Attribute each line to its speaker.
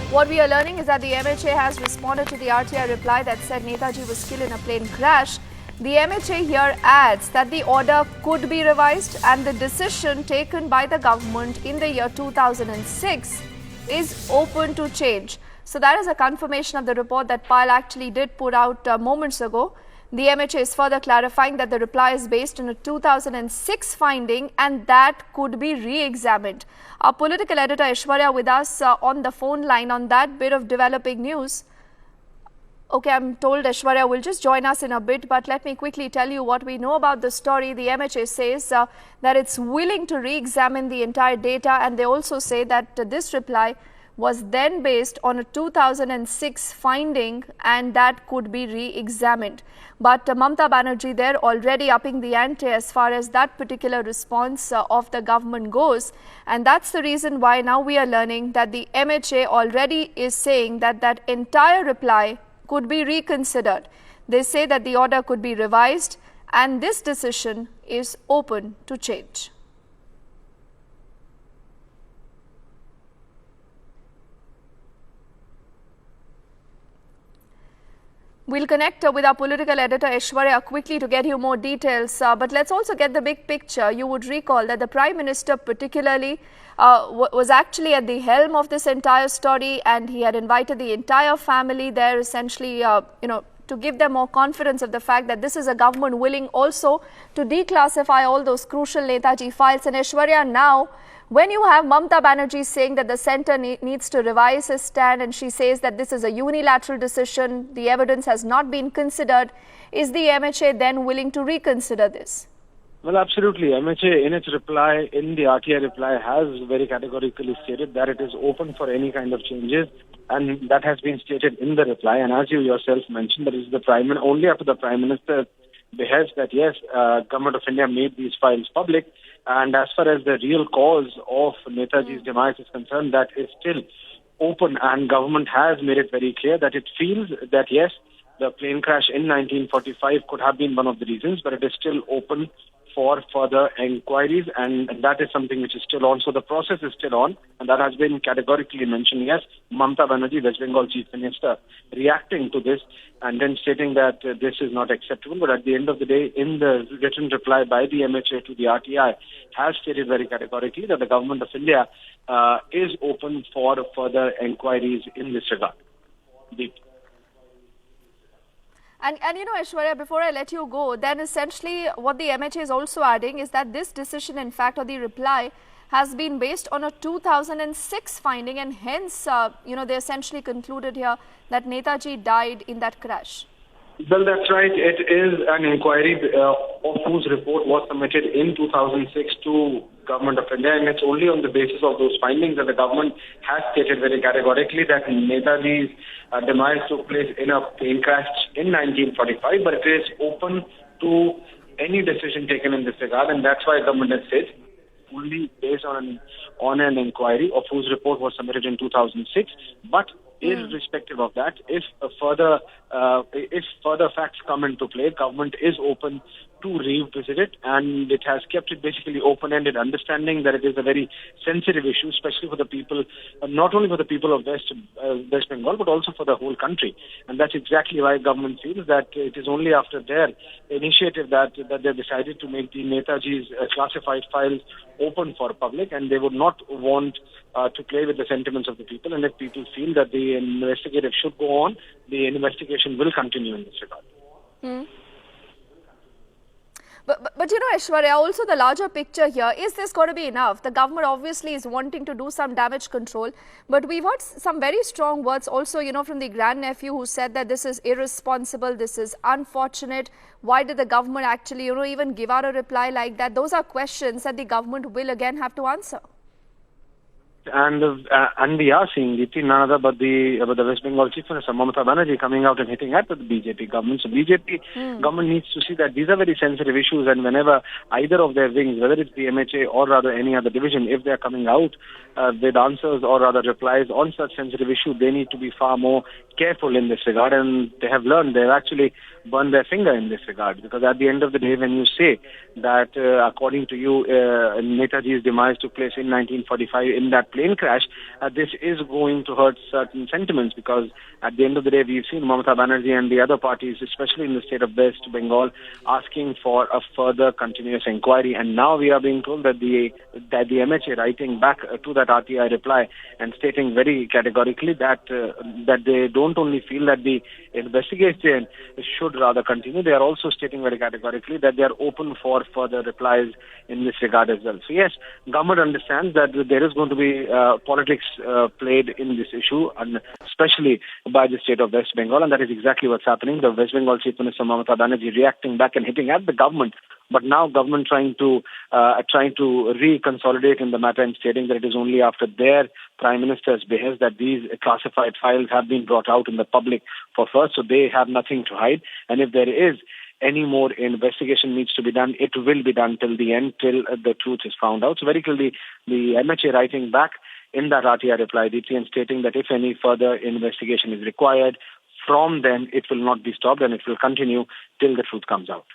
Speaker 1: What we are learning is that the MHA has responded to the RTI reply that said Netaji was killed in a plane crash. The MHA here adds that the order could be revised and the decision taken by the government in the year 2006 is open to change. So that is a confirmation of the report that PIL actually did put out moments ago. The MHA is further clarifying that the reply is based on a 2006 finding and that could be re-examined. Our political editor Aishwarya with us on the phone line on that bit of developing news. Okay, I'm told Aishwarya will just join us in a bit, but let me quickly tell you what we know about the story. The MHA says that it's willing to re-examine the entire data, and they also say that this reply was then based on a 2006 finding and that could be re-examined. But Mamata Banerjee there already upping the ante as far as that particular response of the government goes. And that's the reason why now we are learning that the MHA already is saying that that entire reply could be reconsidered. They say that the order could be revised and this decision is open to change. We'll connect with our political editor Aishwarya quickly to get you more details, but let's also get the big picture. You would recall that the Prime Minister particularly was actually at the helm of this entire story, and he had invited the entire family there essentially, to give them more confidence of the fact that this is a government willing also to declassify all those crucial Netaji files. And Aishwarya, now when you have Mamata Banerjee saying that the centre needs to revise his stand, and she says that this is a unilateral decision, the evidence has not been considered, is the MHA then willing to reconsider this?
Speaker 2: Well, absolutely. MHA in its reply, in the RTI reply, has very categorically stated that it is open for any kind of changes, and that has been stated in the reply. And as you yourself mentioned, that is only after the Prime Minister behests that yes, Government of India made these files public. And as far as the real cause of Netaji's demise is concerned, that is still open, and government has made it very clear that it feels that yes, the plane crash in 1945 could have been one of the reasons, but it is still open for further inquiries, and that is something which is still on. So the process is still on, and that has been categorically mentioned. Yes, Mamata Banerjee, West Bengal Chief Minister, reacting to this and then stating that this is not acceptable. But at the end of the day, in the written reply by the MHA to the RTI, has stated very categorically that the Government of India is open for further inquiries in this regard.
Speaker 1: And Aishwarya, before I let you go, then essentially what the MHA is also adding is that this decision, in fact, or the reply has been based on a 2006 finding, and hence, they essentially concluded here that Netaji died in that crash.
Speaker 2: Well, that's right. It is an inquiry of whose report was submitted in 2006 to Government of India, and it's only on the basis of those findings that the government has stated very categorically that Netaji's demise took place in a plane crash in 1945, but it is open to any decision taken in this regard, and that's why government has said only based on an inquiry of whose report was submitted in 2006, but irrespective of that, if further facts come into play, government is open to revisit it, and it has kept it basically open-ended, understanding that it is a very sensitive issue, especially for the people, not only for the people of West Bengal, but also for the whole country. And that's exactly why government feels that it is only after their initiative that they decided to make the Netaji's classified files open for public, and they would not want to play with the sentiments of the people. And if people feel that the investigative should go on, the investigation will continue in this regard.
Speaker 1: But Aishwarya, also the larger picture here, is this going to be enough? The government obviously is wanting to do some damage control, but we've heard some very strong words also, from the grandnephew who said that this is irresponsible, this is unfortunate. Why did the government actually, even give out a reply like that? Those are questions that the government will again have to answer.
Speaker 2: And we are seeing none other but the West Bengal Chief Minister Mamata Banerjee coming out and hitting at the BJP government. So BJP government needs to see that these are very sensitive issues, and whenever either of their wings, whether it's the MHA or rather any other division, if they are coming out with answers or rather replies on such sensitive issues, they need to be far more careful in this regard, and they have learned. They have actually burned their finger in this regard, because at the end of the day, when you say that according to you Netaji's demise took place in 1945 in that plane crash, this is going to hurt certain sentiments, because at the end of the day, we've seen Mamata Banerjee and the other parties, especially in the state of West Bengal, asking for a further continuous inquiry. And now we are being told that the MHA writing back to that RTI reply and stating very categorically that they don't only feel that the investigation should rather continue, they are also stating very categorically that they are open for further replies in this regard as well. So yes, government understands that there is going to be politics played in this issue, and especially by the state of West Bengal, and that is exactly what's happening. The West Bengal Chief Minister Mamata Banerjee reacting back and hitting at the government, but now government trying to reconsolidate in the matter and stating that it is only after their Prime Minister's behest that these classified files have been brought out in the public for first, so they have nothing to hide. And if there is any more investigation needs to be done, it will be done till the end, till the truth is found out. So very clearly, the MHA writing back in that RTI reply, Deepti, and stating that if any further investigation is required, from then it will not be stopped and it will continue till the truth comes out.